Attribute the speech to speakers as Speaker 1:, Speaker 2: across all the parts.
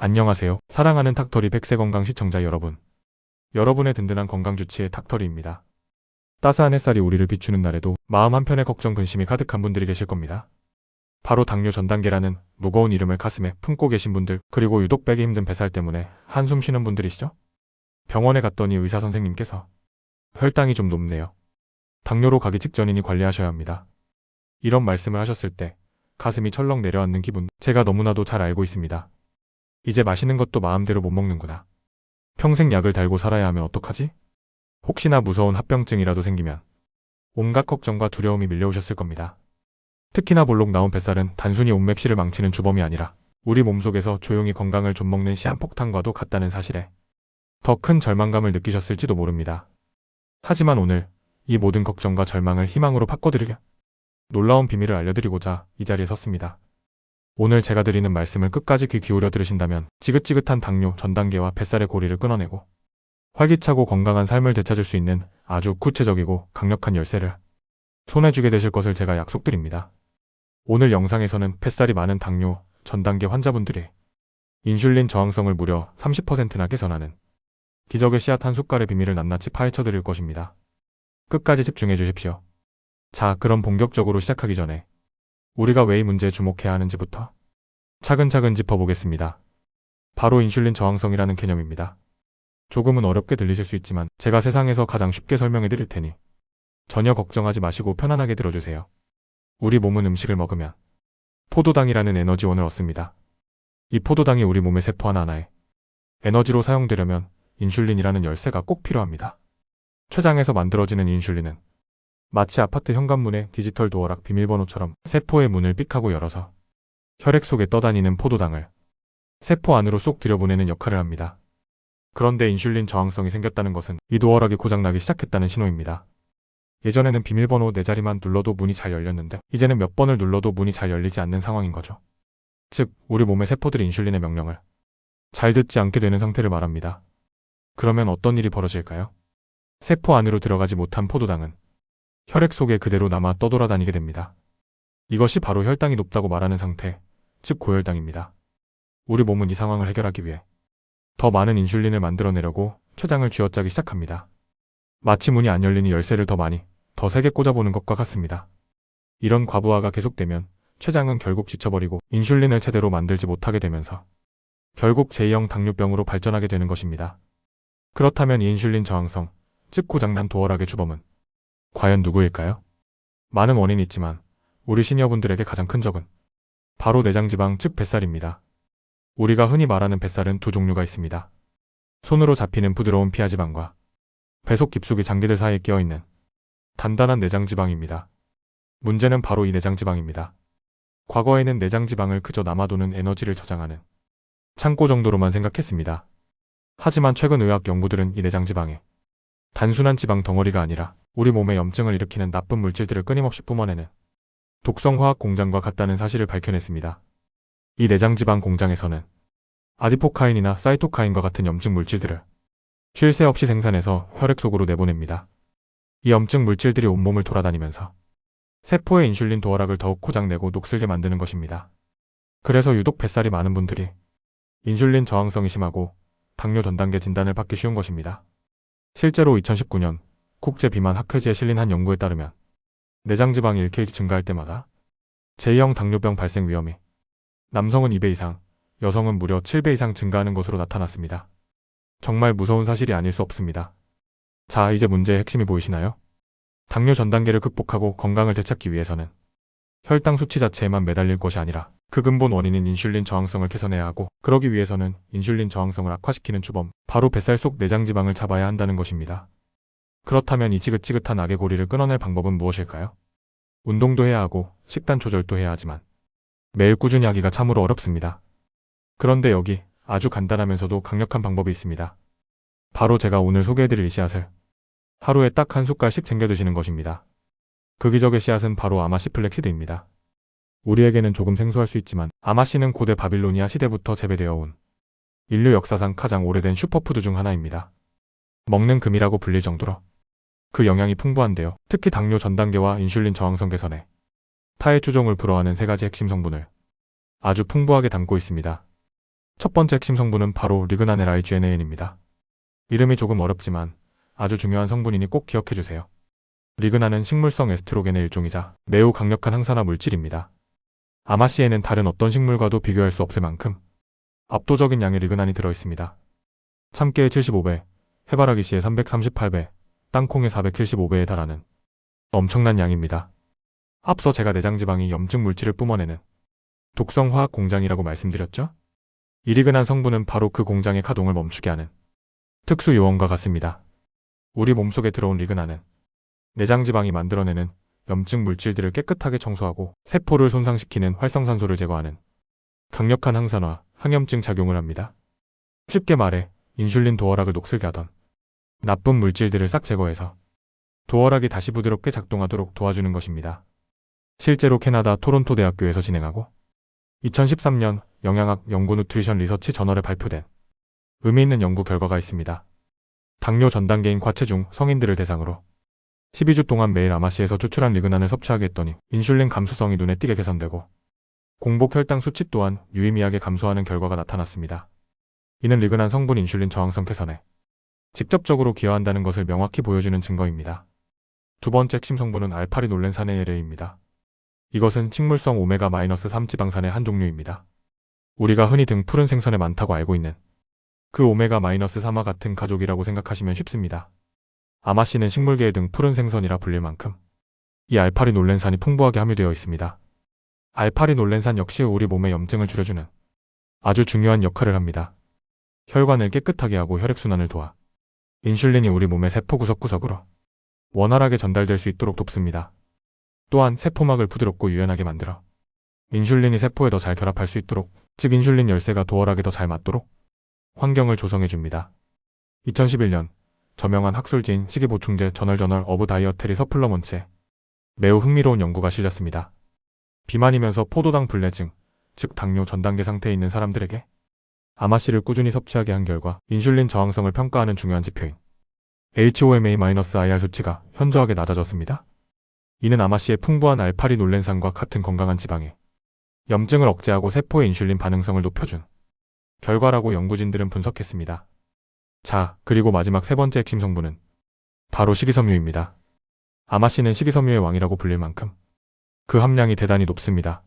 Speaker 1: 안녕하세요. 사랑하는 탁터리 100세 건강 시청자 여러분. 여러분의 든든한 건강 주치의 탁터리입니다. 따스한 햇살이 우리를 비추는 날에도 마음 한편에 걱정 근심이 가득한 분들이 계실 겁니다. 바로 당뇨 전 단계라는 무거운 이름을 가슴에 품고 계신 분들, 그리고 유독 빼기 힘든 뱃살 때문에 한숨 쉬는 분들이시죠? 병원에 갔더니 의사 선생님께서 혈당이 좀 높네요. 당뇨로 가기 직전이니 관리하셔야 합니다. 이런 말씀을 하셨을 때 가슴이 철렁 내려앉는 기분, 제가 너무나도 잘 알고 있습니다. 이제 마시는 것도 마음대로 못 먹는구나. 평생 약을 달고 살아야 하면 어떡하지? 혹시나 무서운 합병증이라도 생기면 온갖 걱정과 두려움이 밀려오셨을 겁니다. 특히나 볼록 나온 뱃살은 단순히 온맵시를 망치는 주범이 아니라 우리 몸속에서 조용히 건강을 좀먹는 시한폭탄과도 같다는 사실에 더 큰 절망감을 느끼셨을지도 모릅니다. 하지만 오늘 이 모든 걱정과 절망을 희망으로 바꿔드리려 놀라운 비밀을 알려드리고자 이 자리에 섰습니다. 오늘 제가 드리는 말씀을 끝까지 귀 기울여 들으신다면 지긋지긋한 당뇨 전 단계와 뱃살의 고리를 끊어내고 활기차고 건강한 삶을 되찾을 수 있는 아주 구체적이고 강력한 열쇠를 손에 쥐게 되실 것을 제가 약속드립니다. 오늘 영상에서는 뱃살이 많은 당뇨 전 단계 환자분들이 인슐린 저항성을 무려 30%나 개선하는 기적의 씨앗 한 숟갈의 비밀을 낱낱이 파헤쳐 드릴 것입니다. 끝까지 집중해 주십시오. 자, 그럼 본격적으로 시작하기 전에 우리가 왜 이 문제에 주목해야 하는지부터 차근차근 짚어보겠습니다. 바로 인슐린 저항성이라는 개념입니다. 조금은 어렵게 들리실 수 있지만 제가 세상에서 가장 쉽게 설명해 드릴 테니 전혀 걱정하지 마시고 편안하게 들어주세요. 우리 몸은 음식을 먹으면 포도당이라는 에너지원을 얻습니다. 이 포도당이 우리 몸의 세포 하나하나에 에너지로 사용되려면 인슐린이라는 열쇠가 꼭 필요합니다. 췌장에서 만들어지는 인슐린은 마치 아파트 현관문의 디지털 도어락 비밀번호처럼 세포의 문을 삑하고 열어서 혈액 속에 떠다니는 포도당을 세포 안으로 쏙 들여보내는 역할을 합니다. 그런데 인슐린 저항성이 생겼다는 것은 이 도어락이 고장나기 시작했다는 신호입니다. 예전에는 비밀번호 4자리만 눌러도 문이 잘 열렸는데 이제는 몇 번을 눌러도 문이 잘 열리지 않는 상황인 거죠. 즉, 우리 몸의 세포들이 인슐린의 명령을 잘 듣지 않게 되는 상태를 말합니다. 그러면 어떤 일이 벌어질까요? 세포 안으로 들어가지 못한 포도당은 혈액 속에 그대로 남아 떠돌아다니게 됩니다. 이것이 바로 혈당이 높다고 말하는 상태, 즉 고혈당입니다. 우리 몸은 이 상황을 해결하기 위해 더 많은 인슐린을 만들어내려고 췌장을 쥐어짜기 시작합니다. 마치 문이 안 열리니 열쇠를 더 많이, 더 세게 꽂아보는 것과 같습니다. 이런 과부하가 계속되면 췌장은 결국 지쳐버리고 인슐린을 제대로 만들지 못하게 되면서 결국 제2형 당뇨병으로 발전하게 되는 것입니다. 그렇다면 이 인슐린 저항성, 즉 고장난 도어락의 주범은 과연 누구일까요? 많은 원인이 있지만 우리 시니어분들에게 가장 큰 적은 바로 내장지방, 즉 뱃살입니다. 우리가 흔히 말하는 뱃살은 두 종류가 있습니다. 손으로 잡히는 부드러운 피하지방과 배속 깊숙이 장기들 사이에 끼어있는 단단한 내장지방입니다. 문제는 바로 이 내장지방입니다. 과거에는 내장지방을 그저 남아도는 에너지를 저장하는 창고 정도로만 생각했습니다. 하지만 최근 의학 연구들은 이 내장지방에 단순한 지방 덩어리가 아니라 우리 몸에 염증을 일으키는 나쁜 물질들을 끊임없이 뿜어내는 독성 화학 공장과 같다는 사실을 밝혀냈습니다. 이 내장지방 공장에서는 아디포카인이나 사이토카인과 같은 염증 물질들을 쉴 새 없이 생산해서 혈액 속으로 내보냅니다. 이 염증 물질들이 온몸을 돌아다니면서 세포의 인슐린 도어락을 더욱 고장내고 녹슬게 만드는 것입니다. 그래서 유독 뱃살이 많은 분들이 인슐린 저항성이 심하고 당뇨 전 단계 진단을 받기 쉬운 것입니다. 실제로 2019년 국제비만학회지에 실린 한 연구에 따르면 내장지방이 1kg 증가할 때마다 제2형 당뇨병 발생 위험이 남성은 2배 이상, 여성은 무려 7배 이상 증가하는 것으로 나타났습니다. 정말 무서운 사실이 아닐 수 없습니다. 자, 이제 문제의 핵심이 보이시나요? 당뇨 전 단계를 극복하고 건강을 되찾기 위해서는 혈당 수치 자체에만 매달릴 것이 아니라 그 근본 원인인 인슐린 저항성을 개선해야 하고, 그러기 위해서는 인슐린 저항성을 악화시키는 주범, 바로 뱃살 속 내장지방을 잡아야 한다는 것입니다. 그렇다면 이 지긋지긋한 악의 고리를 끊어낼 방법은 무엇일까요? 운동도 해야 하고 식단 조절도 해야 하지만 매일 꾸준히 하기가 참으로 어렵습니다. 그런데 여기 아주 간단하면서도 강력한 방법이 있습니다. 바로 제가 오늘 소개해드릴 이 씨앗을 하루에 딱 한 숟갈씩 챙겨 드시는 것입니다. 그 기적의 씨앗은 바로 아마씨 플렉시드입니다. 우리에게는 조금 생소할 수 있지만 아마씨는 고대 바빌로니아 시대부터 재배되어 온 인류 역사상 가장 오래된 슈퍼푸드 중 하나입니다. 먹는 금이라고 불릴 정도로 그 영양이 풍부한데요. 특히 당뇨 전 단계와 인슐린 저항성 개선에 타의 추종을 불허하는 3가지 핵심 성분을 아주 풍부하게 담고 있습니다. 첫 번째 핵심 성분은 바로 리그나네라이쥐에네인입니다. 이름이 조금 어렵지만 아주 중요한 성분이니 꼭 기억해주세요. 리그나는 식물성 에스트로겐의 일종이자 매우 강력한 항산화 물질입니다. 아마씨에는 다른 어떤 식물과도 비교할 수 없을 만큼 압도적인 양의 리그난이 들어있습니다. 참깨의 75배, 해바라기 씨의 338배, 땅콩의 475배에 달하는 엄청난 양입니다. 앞서 제가 내장지방이 염증 물질을 뿜어내는 독성 화학 공장이라고 말씀드렸죠? 이 리그난 성분은 바로 그 공장의 가동을 멈추게 하는 특수 요원과 같습니다. 우리 몸속에 들어온 리그난은 내장지방이 만들어내는 염증 물질들을 깨끗하게 청소하고 세포를 손상시키는 활성산소를 제거하는 강력한 항산화, 항염증 작용을 합니다. 쉽게 말해 인슐린 도어락을 녹슬게 하던 나쁜 물질들을 싹 제거해서 도어락이 다시 부드럽게 작동하도록 도와주는 것입니다. 실제로 캐나다 토론토 대학교에서 진행하고 2013년 영양학 연구 누트리션 리서치 저널에 발표된 의미 있는 연구 결과가 있습니다. 당뇨 전 단계인 과체중 성인들을 대상으로 12주 동안 매일 아마씨에서 추출한 리그난을 섭취하게 했더니 인슐린 감수성이 눈에 띄게 개선되고 공복 혈당 수치 또한 유의미하게 감소하는 결과가 나타났습니다. 이는 리그난 성분 인슐린 저항성 개선에 직접적으로 기여한다는 것을 명확히 보여주는 증거입니다. 두 번째 핵심 성분은 알파리놀렌산의 LA입니다. 이것은 식물성 오메가-3 지방산의 한 종류입니다. 우리가 흔히 등 푸른 생선에 많다고 알고 있는 그 오메가-3와 같은 가족이라고 생각하시면 쉽습니다. 아마씨는 식물계의 등 푸른 생선이라 불릴 만큼 이 알파리놀렌산이 풍부하게 함유되어 있습니다. 알파리놀렌산 역시 우리 몸의 염증을 줄여주는 아주 중요한 역할을 합니다. 혈관을 깨끗하게 하고 혈액순환을 도와 인슐린이 우리 몸의 세포 구석구석으로 원활하게 전달될 수 있도록 돕습니다. 또한 세포막을 부드럽고 유연하게 만들어 인슐린이 세포에 더 잘 결합할 수 있도록, 즉 인슐린 열쇠가 도어락에 더 잘 맞도록 환경을 조성해줍니다. 2011년 저명한 학술지인 식이보충제 저널 오브 다이어테리 서플러먼츠에 매우 흥미로운 연구가 실렸습니다. 비만이면서 포도당 불내증, 즉 당뇨 전 단계 상태에 있는 사람들에게 아마씨를 꾸준히 섭취하게 한 결과 인슐린 저항성을 평가하는 중요한 지표인 HOMA-IR 수치가 현저하게 낮아졌습니다. 이는 아마씨의 풍부한 알파리놀렌산과 같은 건강한 지방에 염증을 억제하고 세포의 인슐린 반응성을 높여준 결과라고 연구진들은 분석했습니다. 자, 그리고 마지막 세 번째 핵심 성분은 바로 식이섬유입니다. 아마씨는 식이섬유의 왕이라고 불릴 만큼 그 함량이 대단히 높습니다.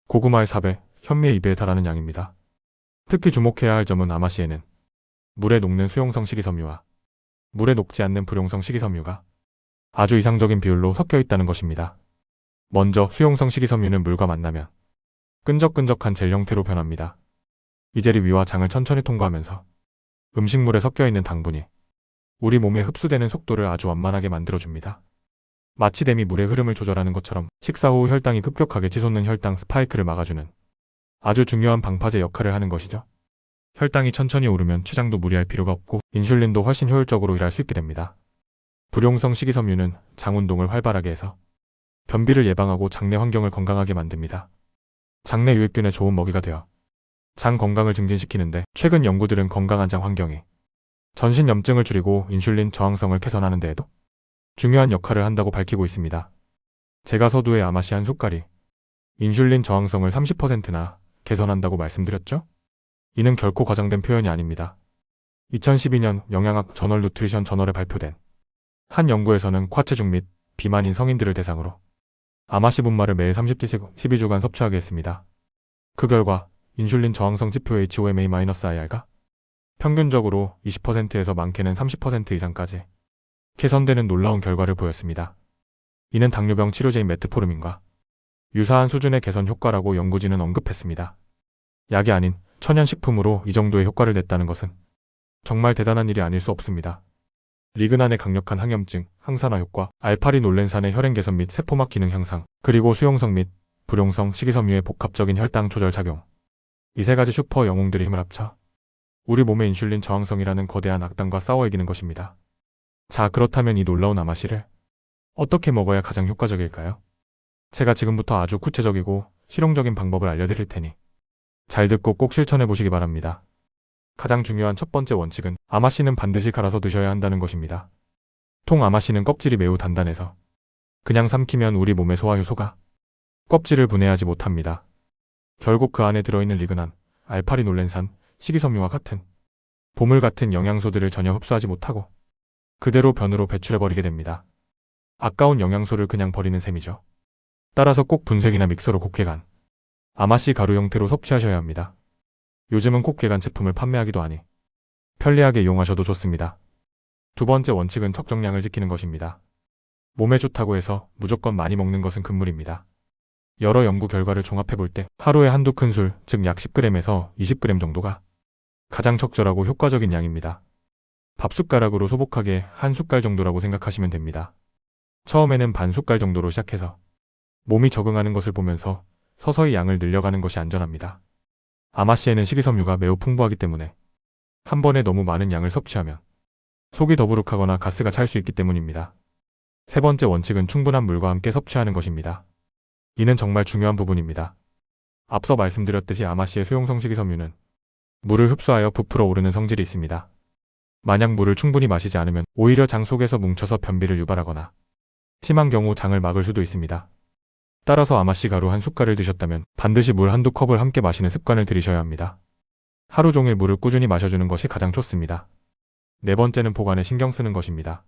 Speaker 1: 고구마의 4배, 현미의 2배에 달하는 양입니다. 특히 주목해야 할 점은 아마씨에는 물에 녹는 수용성 식이섬유와 물에 녹지 않는 불용성 식이섬유가 아주 이상적인 비율로 섞여 있다는 것입니다. 먼저 수용성 식이섬유는 물과 만나면 끈적끈적한 젤 형태로 변합니다. 이 젤이 위와 장을 천천히 통과하면서 음식물에 섞여 있는 당분이 우리 몸에 흡수되는 속도를 아주 완만하게 만들어줍니다. 마치 댐이 물의 흐름을 조절하는 것처럼 식사 후 혈당이 급격하게 치솟는 혈당 스파이크를 막아주는 아주 중요한 방파제 역할을 하는 것이죠. 혈당이 천천히 오르면 췌장도 무리할 필요가 없고 인슐린도 훨씬 효율적으로 일할 수 있게 됩니다. 불용성 식이섬유는 장 운동을 활발하게 해서 변비를 예방하고 장내 환경을 건강하게 만듭니다. 장내 유익균의 좋은 먹이가 되어 장 건강을 증진시키는데 최근 연구들은 건강한 장 환경이 전신 염증을 줄이고 인슐린 저항성을 개선하는 데에도 중요한 역할을 한다고 밝히고 있습니다. 제가 서두에 아마씨 한 숟갈이 인슐린 저항성을 30%나 개선한다고 말씀드렸죠? 이는 결코 과장된 표현이 아닙니다. 2012년 영양학 저널 누트리션 저널에 발표된 한 연구에서는 과체중 및 비만인 성인들을 대상으로 아마씨 분말을 매일 30찌씩 12주간 섭취하게 했습니다. 그 결과 인슐린 저항성 지표 HOMA-IR가 평균적으로 20%에서 많게는 30% 이상까지 개선되는 놀라운 결과를 보였습니다. 이는 당뇨병 치료제인 메트포르민과 유사한 수준의 개선 효과라고 연구진은 언급했습니다. 약이 아닌 천연식품으로 이 정도의 효과를 냈다는 것은 정말 대단한 일이 아닐 수 없습니다. 리그난의 강력한 항염증, 항산화 효과, 알파리놀렌산의 혈행 개선 및 세포막 기능 향상, 그리고 수용성 및 불용성 식이섬유의 복합적인 혈당 조절 작용. 이 세 가지 슈퍼 영웅들이 힘을 합쳐 우리 몸의 인슐린 저항성이라는 거대한 악당과 싸워 이기는 것입니다. 자, 그렇다면 이 놀라운 아마씨를 어떻게 먹어야 가장 효과적일까요? 제가 지금부터 아주 구체적이고 실용적인 방법을 알려드릴 테니 잘 듣고 꼭 실천해 보시기 바랍니다. 가장 중요한 첫 번째 원칙은 아마씨는 반드시 갈아서 드셔야 한다는 것입니다. 통 아마씨는 껍질이 매우 단단해서 그냥 삼키면 우리 몸의 소화효소가 껍질을 분해하지 못합니다. 결국 그 안에 들어있는 리그난, 알파리놀렌산, 식이섬유와 같은 보물 같은 영양소들을 전혀 흡수하지 못하고 그대로 변으로 배출해버리게 됩니다. 아까운 영양소를 그냥 버리는 셈이죠. 따라서 꼭 분쇄기나 믹서로 곱게 간 아마씨 가루 형태로 섭취하셔야 합니다. 요즘은 곱게 간 제품을 판매하기도 하니 편리하게 이용하셔도 좋습니다. 두 번째 원칙은 적정량을 지키는 것입니다. 몸에 좋다고 해서 무조건 많이 먹는 것은 금물입니다. 여러 연구 결과를 종합해 볼 때 하루에 한두 큰술, 즉 약 10g에서 20g 정도가 가장 적절하고 효과적인 양입니다. 밥숟가락으로 소복하게 한 숟갈 정도라고 생각하시면 됩니다. 처음에는 반 숟갈 정도로 시작해서 몸이 적응하는 것을 보면서 서서히 양을 늘려가는 것이 안전합니다. 아마씨에는 식이섬유가 매우 풍부하기 때문에 한 번에 너무 많은 양을 섭취하면 속이 더부룩하거나 가스가 찰 수 있기 때문입니다. 세 번째 원칙은 충분한 물과 함께 섭취하는 것입니다. 이는 정말 중요한 부분입니다. 앞서 말씀드렸듯이 아마씨의 소용성 식이섬유는 물을 흡수하여 부풀어 오르는 성질이 있습니다. 만약 물을 충분히 마시지 않으면 오히려 장 속에서 뭉쳐서 변비를 유발하거나 심한 경우 장을 막을 수도 있습니다. 따라서 아마씨 가루 한 숟갈을 드셨다면 반드시 물 한두 컵을 함께 마시는 습관을 들이셔야 합니다. 하루 종일 물을 꾸준히 마셔주는 것이 가장 좋습니다. 네 번째는 보관에 신경 쓰는 것입니다.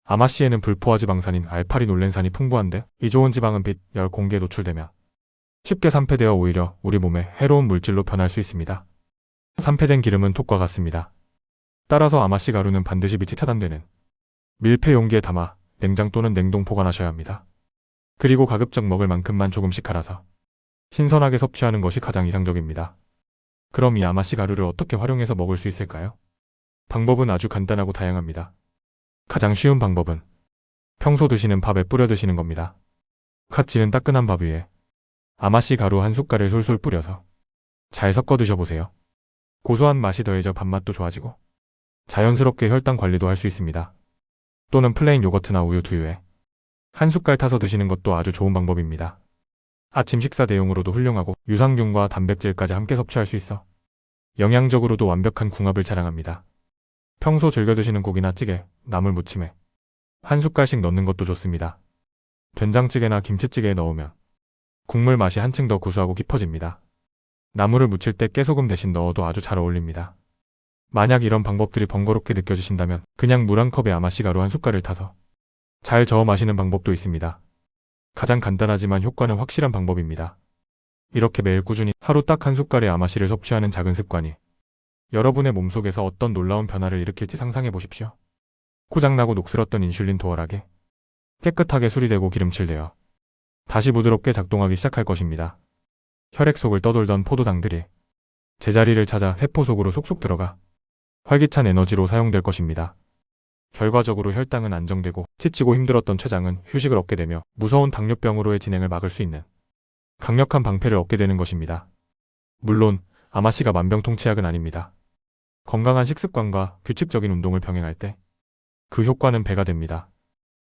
Speaker 1: 아마씨에는 불포화지방산인 알파리놀렌산이 풍부한데 이 좋은 지방은 빛, 열, 공기에 노출되며 쉽게 산패되어 오히려 우리 몸에 해로운 물질로 변할 수 있습니다. 산패된 기름은 톡과 같습니다. 따라서 아마씨 가루는 반드시 빛이 차단되는 밀폐 용기에 담아 냉장 또는 냉동 보관하셔야 합니다. 그리고 가급적 먹을 만큼만 조금씩 갈아서 신선하게 섭취하는 것이 가장 이상적입니다. 그럼 이 아마씨 가루를 어떻게 활용해서 먹을 수 있을까요? 방법은 아주 간단하고 다양합니다. 가장 쉬운 방법은 평소 드시는 밥에 뿌려 드시는 겁니다. 갓 지은 따끈한 밥 위에 아마씨 가루 한 숟갈을 솔솔 뿌려서 잘 섞어 드셔보세요. 고소한 맛이 더해져 밥맛도 좋아지고 자연스럽게 혈당 관리도 할 수 있습니다. 또는 플레인 요거트나 우유 두유에 한 숟갈 타서 드시는 것도 아주 좋은 방법입니다. 아침 식사 대용으로도 훌륭하고 유산균과 단백질까지 함께 섭취할 수 있어 영양적으로도 완벽한 궁합을 자랑합니다. 평소 즐겨 드시는 국이나 찌개, 나물 무침에 한 숟갈씩 넣는 것도 좋습니다. 된장찌개나 김치찌개에 넣으면 국물 맛이 한층 더 구수하고 깊어집니다. 나물을 무칠 때 깨소금 대신 넣어도 아주 잘 어울립니다. 만약 이런 방법들이 번거롭게 느껴지신다면 그냥 물 한 컵에 아마씨 가루 한 숟갈을 타서 잘 저어 마시는 방법도 있습니다. 가장 간단하지만 효과는 확실한 방법입니다. 이렇게 매일 꾸준히 하루 딱 한 숟갈의 아마씨를 섭취하는 작은 습관이 여러분의 몸속에서 어떤 놀라운 변화를 일으킬지 상상해 보십시오. 고장나고 녹슬었던 인슐린 도어락에 깨끗하게 수리되고 기름칠되어 다시 부드럽게 작동하기 시작할 것입니다. 혈액 속을 떠돌던 포도당들이 제자리를 찾아 세포 속으로 속속 들어가 활기찬 에너지로 사용될 것입니다. 결과적으로 혈당은 안정되고 지치고 힘들었던 췌장은 휴식을 얻게 되며 무서운 당뇨병으로의 진행을 막을 수 있는 강력한 방패를 얻게 되는 것입니다. 물론 아마씨가 만병통치약은 아닙니다. 건강한 식습관과 규칙적인 운동을 병행할 때 그 효과는 배가 됩니다.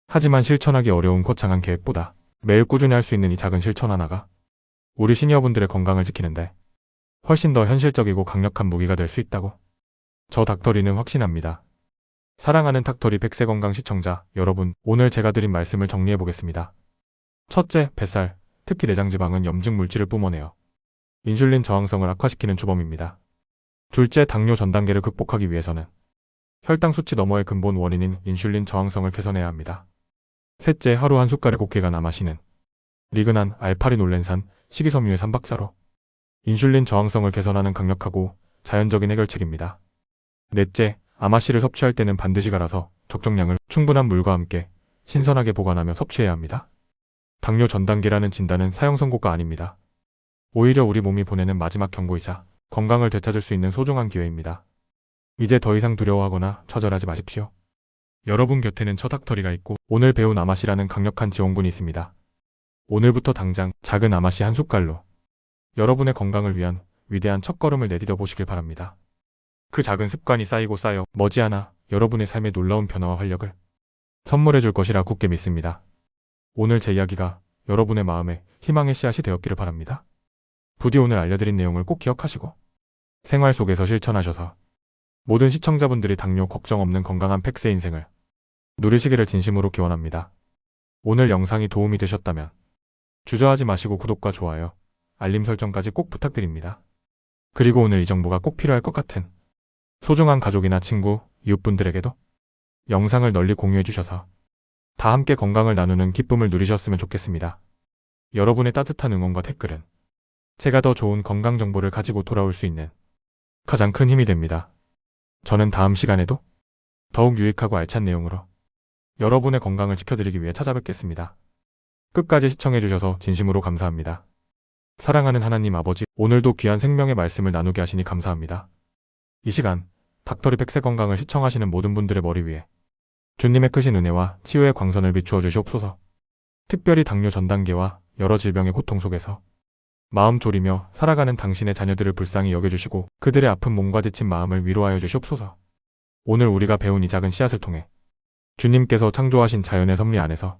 Speaker 1: 하지만 실천하기 어려운 거창한 계획보다 매일 꾸준히 할 수 있는 이 작은 실천 하나가 우리 시니어분들의 건강을 지키는데 훨씬 더 현실적이고 강력한 무기가 될 수 있다고 저 닥터리는 확신합니다. 사랑하는 닥터리 100세 건강 시청자 여러분, 오늘 제가 드린 말씀을 정리해 보겠습니다. 첫째, 뱃살, 특히 내장지방은 염증 물질을 뿜어내어 인슐린 저항성을 악화시키는 주범입니다. 둘째, 당뇨 전 단계를 극복하기 위해서는 혈당 수치 너머의 근본 원인인 인슐린 저항성을 개선해야 합니다. 셋째, 하루 한 숟갈의 곱게가 남아시는 리그난, 알파리놀렌산, 식이섬유의 삼박자로 인슐린 저항성을 개선하는 강력하고 자연적인 해결책입니다. 넷째, 아마씨를 섭취할 때는 반드시 갈아서 적정량을 충분한 물과 함께 신선하게 보관하며 섭취해야 합니다. 당뇨 전 단계라는 진단은 사형 선고가 아닙니다. 오히려 우리 몸이 보내는 마지막 경고이자 건강을 되찾을 수 있는 소중한 기회입니다. 이제 더 이상 두려워하거나 처절하지 마십시오. 여러분 곁에는 저 닥터리가 있고 오늘 배운 아마씨라는 강력한 지원군이 있습니다. 오늘부터 당장 작은 아마씨 한 숟갈로 여러분의 건강을 위한 위대한 첫걸음을 내디뎌 보시길 바랍니다. 그 작은 습관이 쌓이고 쌓여 머지않아 여러분의 삶에 놀라운 변화와 활력을 선물해 줄 것이라 굳게 믿습니다. 오늘 제 이야기가 여러분의 마음에 희망의 씨앗이 되었기를 바랍니다. 부디 오늘 알려드린 내용을 꼭 기억하시고 생활 속에서 실천하셔서 모든 시청자분들이 당뇨 걱정 없는 건강한 100세 인생을 누리시기를 진심으로 기원합니다. 오늘 영상이 도움이 되셨다면 주저하지 마시고 구독과 좋아요, 알림 설정까지 꼭 부탁드립니다. 그리고 오늘 이 정보가 꼭 필요할 것 같은 소중한 가족이나 친구, 이웃분들에게도 영상을 널리 공유해 주셔서 다 함께 건강을 나누는 기쁨을 누리셨으면 좋겠습니다. 여러분의 따뜻한 응원과 댓글은 제가 더 좋은 건강 정보를 가지고 돌아올 수 있는 가장 큰 힘이 됩니다. 저는 다음 시간에도 더욱 유익하고 알찬 내용으로 여러분의 건강을 지켜드리기 위해 찾아뵙겠습니다. 끝까지 시청해주셔서 진심으로 감사합니다. 사랑하는 하나님 아버지, 오늘도 귀한 생명의 말씀을 나누게 하시니 감사합니다. 이 시간 닥터리 백세 건강을 시청하시는 모든 분들의 머리 위에 주님의 크신 은혜와 치유의 광선을 비추어 주시옵소서. 특별히 당뇨 전 단계와 여러 질병의 고통 속에서 마음 졸이며 살아가는 당신의 자녀들을 불쌍히 여겨주시고 그들의 아픈 몸과 지친 마음을 위로하여 주시옵소서. 오늘 우리가 배운 이 작은 씨앗을 통해 주님께서 창조하신 자연의 섭리 안에서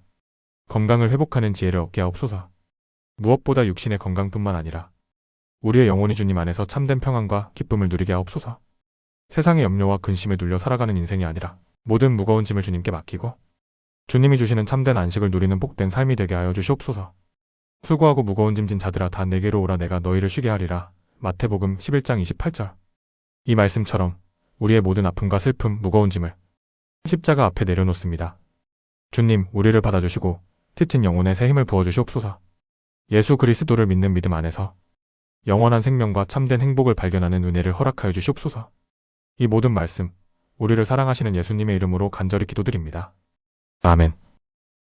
Speaker 1: 건강을 회복하는 지혜를 얻게 하옵소서. 무엇보다 육신의 건강뿐만 아니라 우리의 영혼이 주님 안에서 참된 평안과 기쁨을 누리게 하옵소서. 세상의 염려와 근심에 눌려 살아가는 인생이 아니라 모든 무거운 짐을 주님께 맡기고 주님이 주시는 참된 안식을 누리는 복된 삶이 되게 하여 주시옵소서. 수고하고 무거운 짐진 자들아 다 내게로 오라 내가 너희를 쉬게 하리라. 마태복음 11장 28절. 이 말씀처럼 우리의 모든 아픔과 슬픔, 무거운 짐을 십자가 앞에 내려놓습니다. 주님, 우리를 받아주시고 지친 영혼에 새 힘을 부어주시옵소서. 예수 그리스도를 믿는 믿음 안에서 영원한 생명과 참된 행복을 발견하는 은혜를 허락하여 주시옵소서. 이 모든 말씀, 우리를 사랑하시는 예수님의 이름으로 간절히 기도드립니다. 아멘.